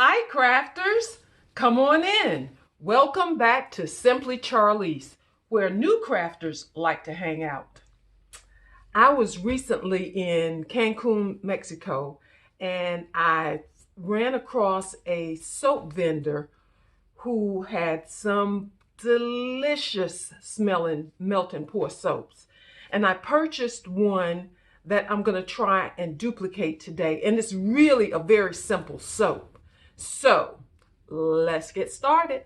Hi crafters, come on in. Welcome back to Simply Charlease, where new crafters like to hang out. I was recently in Cancun, Mexico, and I ran across a soap vendor who had some delicious smelling melt and pour soaps. And I purchased one that I'm going to try and duplicate today. And it's really a very simple soap. So let's get started.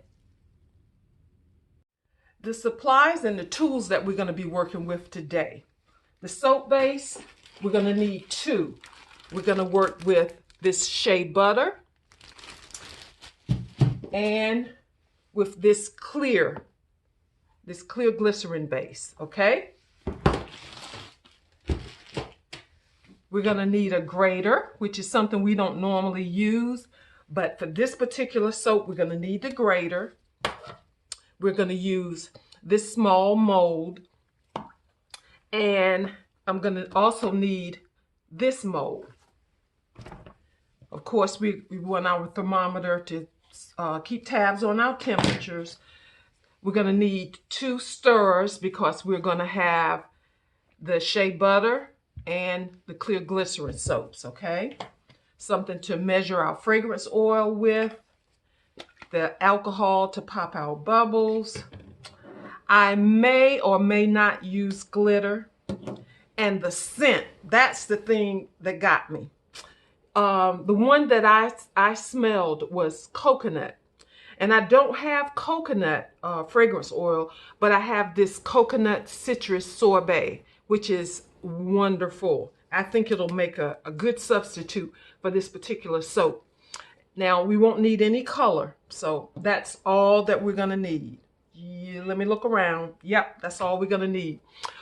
The supplies and the tools that we're going to be working with today. The soap base, we're going to need two. We're going to work with this shea butter and with this clear glycerin base, okay? We're going to need a grater, which is something we don't normally use, but for this particular soap, we're going to need the grater. We're going to use this small mold, and I'm going to also need this mold. Of course, we want our thermometer to keep tabs on our temperatures. We're going to need 2 stirrers because we're going to have the shea butter and the clear glycerin soaps, okay? Something to measure our fragrance oil with, the alcohol to pop our bubbles. I may or may not use glitter, and the scent, that's the thing that got me. The one that I smelled was coconut. And I don't have coconut fragrance oil, but I have this coconut citrus sorbet, which is wonderful. I think it'll make a good substitute for this particular soap. Now, we won't need any color, so that's all that we're going to need. Let me look around. Yep, that's all we're going to need.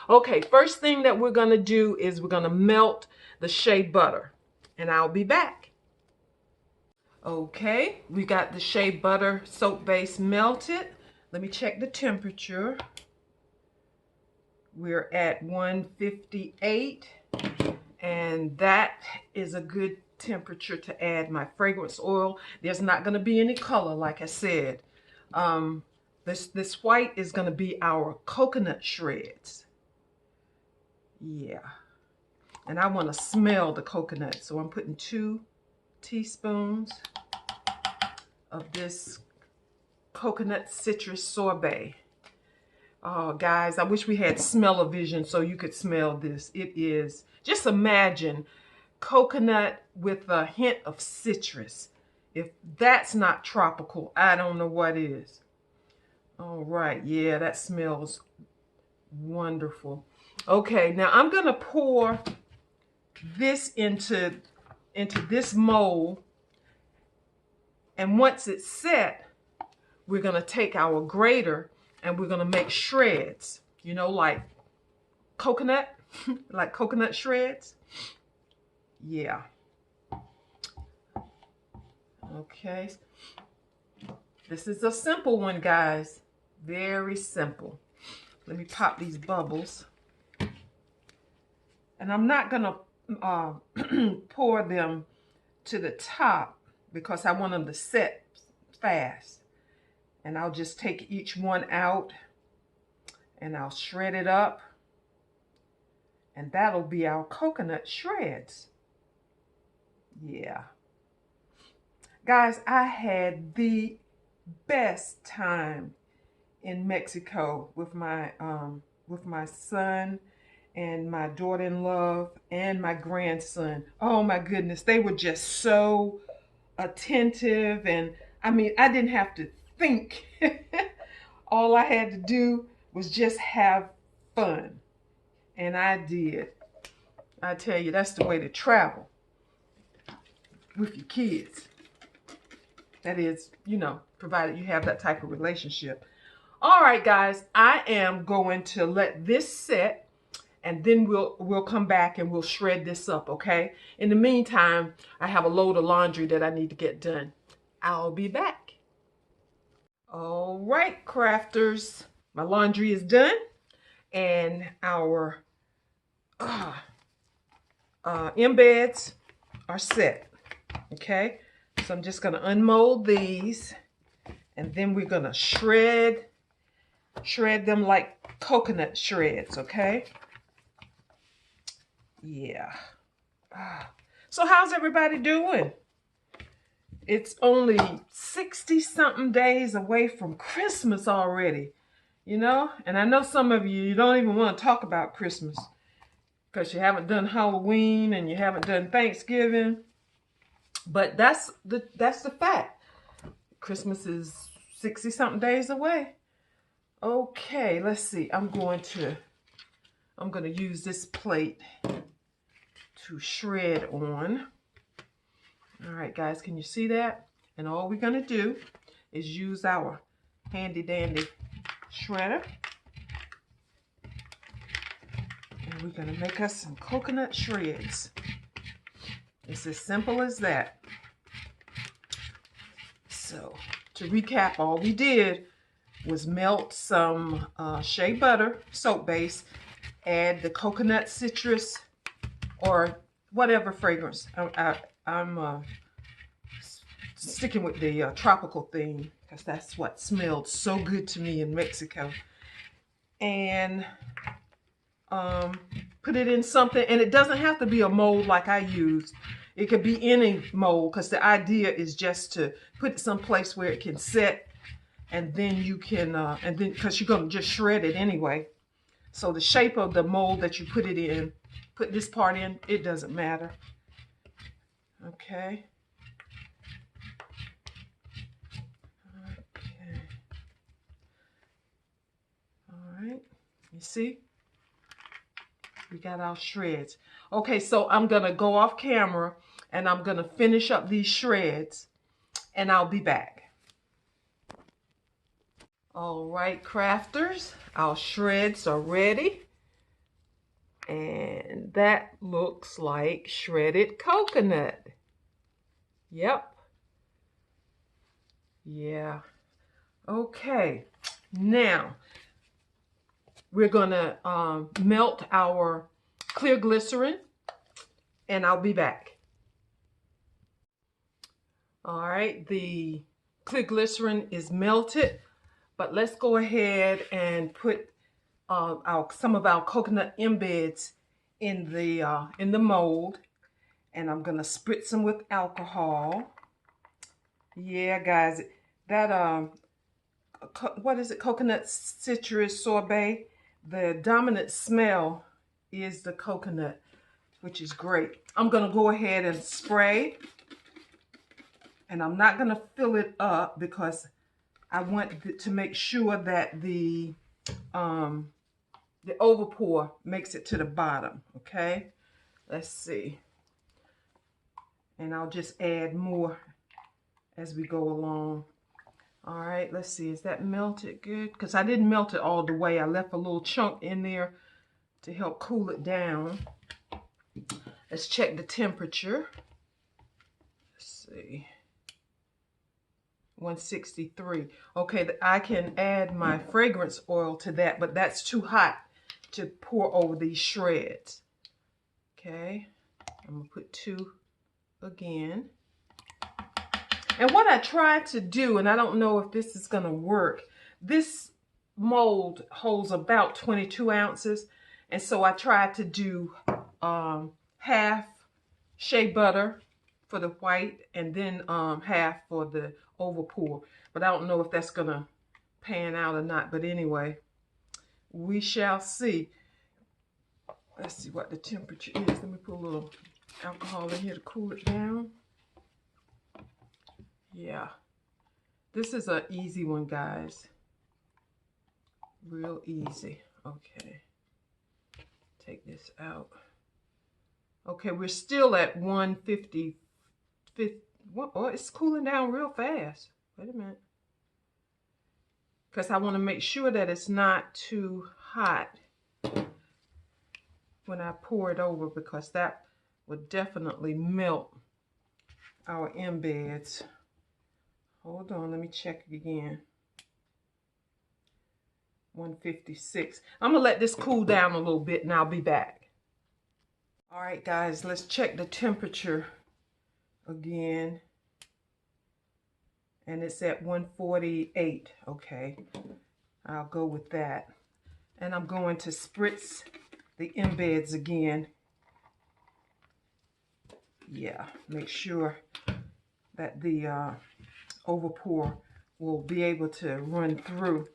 Okay, first thing that we're going to do is we're going to melt the shea butter, and I'll be back. Okay, we got the shea butter soap base melted. Let me check the temperature. We're at 158, and that is a good temperature to add my fragrance oil. There's not going to be any color, like I said. This white is going to be our coconut shreds. Yeah, and I want to smell the coconut, so I'm putting 2 teaspoons of this coconut citrus sorbet. Oh, guys, I wish we had smell-o-vision so you could smell this. It is, just imagine coconut with a hint of citrus. If that's not tropical, I don't know what is. All right, yeah, that smells wonderful. Okay, now I'm gonna pour this into this mold, and once it's set, we're gonna take our grater and we're gonna make shreds, you know, like coconut, like coconut shreds. Yeah. Okay. This is a simple one, guys. Very simple. Let me pop these bubbles. And I'm not gonna pour them to the top because I want them to set fast. And I'll just take each one out and I'll shred it up. And that'll be our coconut shreds. Yeah. Guys, I had the best time in Mexico with my son and my daughter-in-law and my grandson. Oh my goodness, they were just so attentive, and I mean, I didn't have to think. All I had to do was just have fun, and I did. I tell you, that's the way to travel with your kids. That is, you know, provided you have that type of relationship. All right, guys, I am going to let this set, and then we'll come back and we'll shred this up, okay? In the meantime, I have a load of laundry that I need to get done. I'll be back. All right, crafters, my laundry is done, and our embeds are set, okay? So I'm just going to unmold these, and then we're going to shred them like coconut shreds, okay? Yeah. So how's everybody doing? It's only 60-something days away from Christmas already, you know? And I know some of you don't even want to talk about Christmas because you haven't done Halloween and you haven't done Thanksgiving. But that's the fact. Christmas is 60-something days away. Okay, let's see. I'm going to use this plate to shred on. All right, guys, can you see that? And all we're going to do is use our handy dandy shredder. And we're going to make us some coconut shreds. It's as simple as that. So, to recap, all we did was melt some shea butter, soap base, add the coconut citrus or whatever fragrance. I'm sticking with the tropical theme because that's what smelled so good to me in Mexico. And put it in something, and it doesn't have to be a mold like I used. It could be any mold because the idea is just to put it someplace where it can set, and then you can, and then because you're going to just shred it anyway. So the shape of the mold that you put it in, put this part in, it doesn't matter. Okay. Okay. All right. You see? We got our shreds. Okay, so I'm going to go off camera and I'm going to finish up these shreds and I'll be back. All right, crafters, our shreds are ready. And that looks like shredded coconut. Yep. Yeah. Okay. Now, we're going to melt our clear glycerin, and I'll be back. All right, the clear glycerin is melted, but let's go ahead and put some of our coconut embeds in the mold, and I'm gonna spritz them with alcohol. Yeah, guys, that what is it? Coconut citrus sorbet. The dominant smell is the coconut, which is great. I'm gonna go ahead and spray, and I'm not gonna fill it up because I want to make sure that the overpour makes it to the bottom. Okay, let's see. And I'll just add more as we go along. All right, let's see, is that melted good? Because I didn't melt it all the way. I left a little chunk in there to help cool it down. Let's check the temperature. Let's see. 163. Okay, I can add my fragrance oil to that, but that's too hot to pour over these shreds. Okay, I'm gonna put 2 again. And what I tried to do, and I don't know if this is gonna work, this mold holds about 22 ounces. And so I tried to do half shea butter for the white and then half for the overpour. But I don't know if that's gonna pan out or not. But anyway, we shall see. Let's see what the temperature is. Let me put a little alcohol in here to cool it down. Yeah, this is an easy one, guys. Real easy. Okay, take this out. Okay, we're still at 150. Oh, it's cooling down real fast. Wait a minute. Because I want to make sure that it's not too hot when I pour it over, because that would definitely melt our embeds. Hold on, let me check again. 156. I'm gonna let this cool down a little bit and I'll be back. All right, guys, let's check the temperature again. and it's at 148. Okay, I'll go with that. And I'm going to spritz the embeds again. Yeah, make sure that the overpour will be able to run through.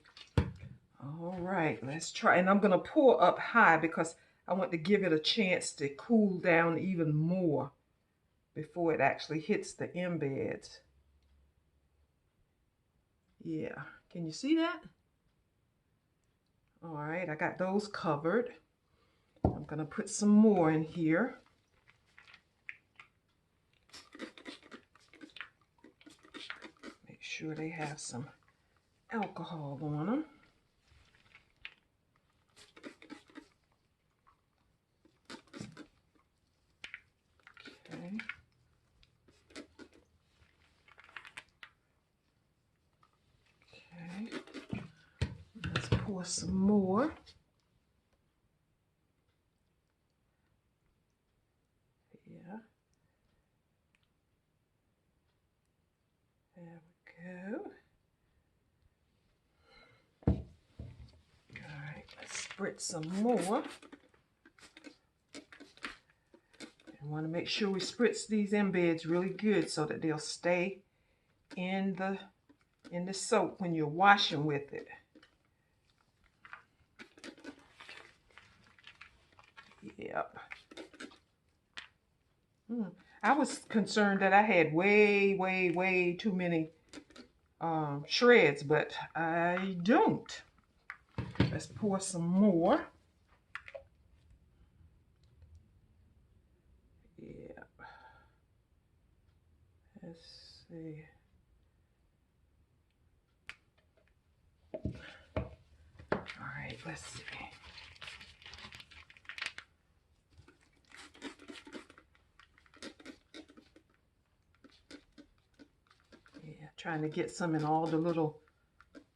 All right, let's try. And I'm going to pour up high because I want to give it a chance to cool down even more before it actually hits the embeds. Yeah, can you see that? All right, I got those covered. I'm going to put some more in here. Make sure they have some alcohol on them. Okay. Okay. Let's pour some more. Yeah. There we go. All right, let's spritz some more. I want to make sure we spritz these embeds really good so that they'll stay in the soap when you're washing with it. Yep. I was concerned that I had way too many shreds, but I don't. Let's pour some more. Yeah. Let's see. All right, let's see. Yeah, trying to get some in all the little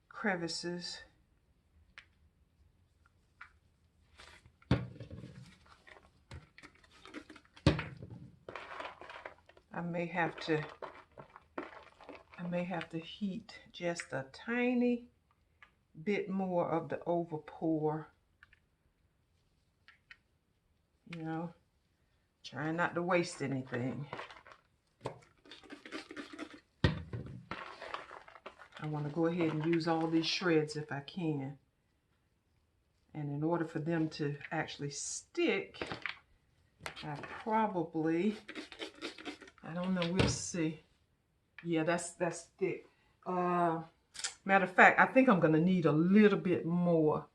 crevices. I may have to heat just a tiny bit more of the overpour. You know, trying not to waste anything. I want to go ahead and use all these shreds if I can. And in order for them to actually stick, I probably, I don't know, we'll see. Yeah, that's thick. Matter of fact, I think I'm going to need a little bit more.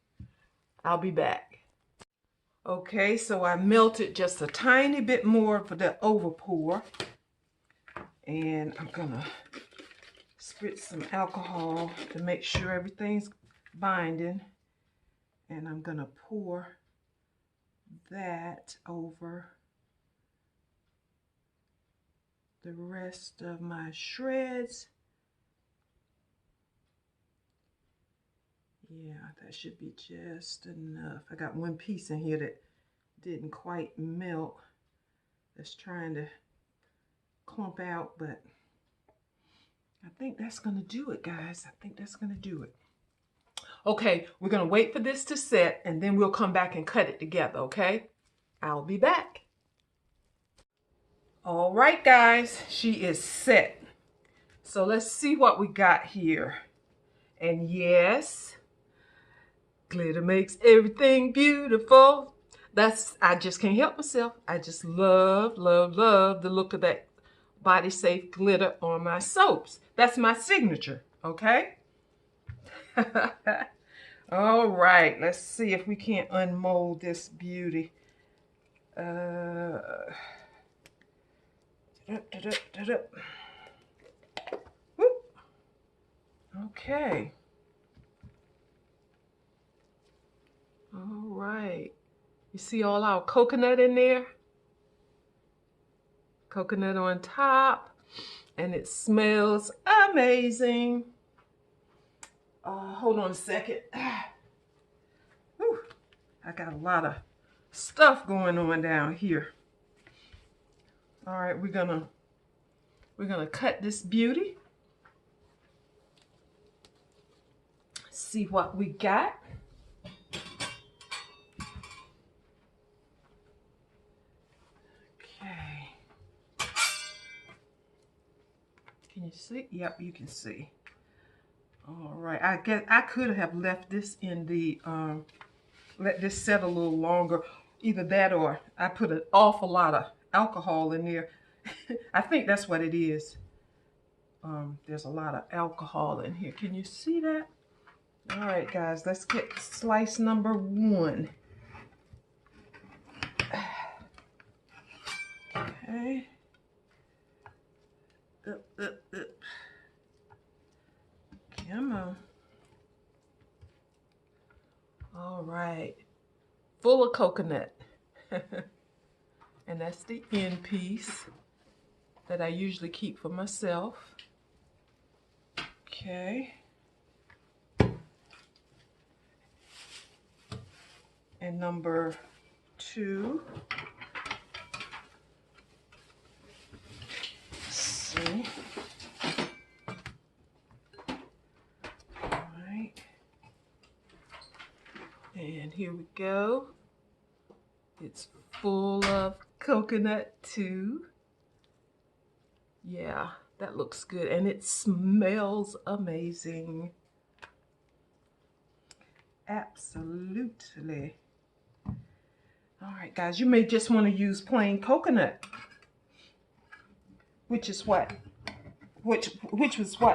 I'll be back. Okay, so I melted just a tiny bit more for the overpour. And I'm going to spritz some alcohol to make sure everything's binding. And I'm going to pour that over the rest of my shreds. Yeah, that should be just enough. I got one piece in here that didn't quite melt. That's trying to clump out, but I think that's going to do it, guys. I think that's going to do it. Okay, we're going to wait for this to set, and then we'll come back and cut it together, okay? I'll be back. All right, guys, she is set. So let's see what we got here. And yes, glitter makes everything beautiful. I just can't help myself. I just love the look of that Body Safe glitter on my soaps. That's my signature, okay? All right, let's see if we can't unmold this beauty. Okay. All right. You see all our coconut in there? Coconut on top. And it smells amazing. Hold on a second. Whew. I got a lot of stuff going on down here. All right, we're gonna cut this beauty. see what we got. Okay. Can you see? Yep, you can see. All right. I guess I could have left this in the, let this set a little longer. Either that or I put an awful lot of alcohol in there. I think that's what it is. There's a lot of alcohol in here. Can you see that? All right, guys, let's get slice number 1. Okay. Up. Come on. All right. Full of coconut. And that's the end piece that I usually keep for myself. Okay. And number 2. Let's see. All right. And here we go. It's full of coconut too. Yeah, that looks good. And it smells amazing. Absolutely. All right, guys, you may just want to use plain coconut, which was what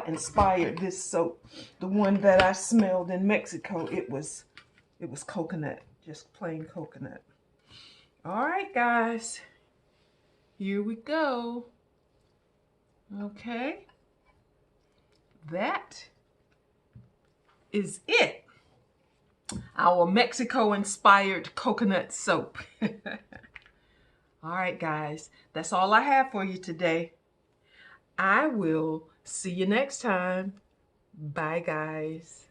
inspired this soap. The one that I smelled in Mexico, it was coconut, just plain coconut. All right, guys, here we go. Okay, that is it. Our Mexico-inspired coconut soap. All right, guys, that's all I have for you today. I will see you next time. Bye, guys.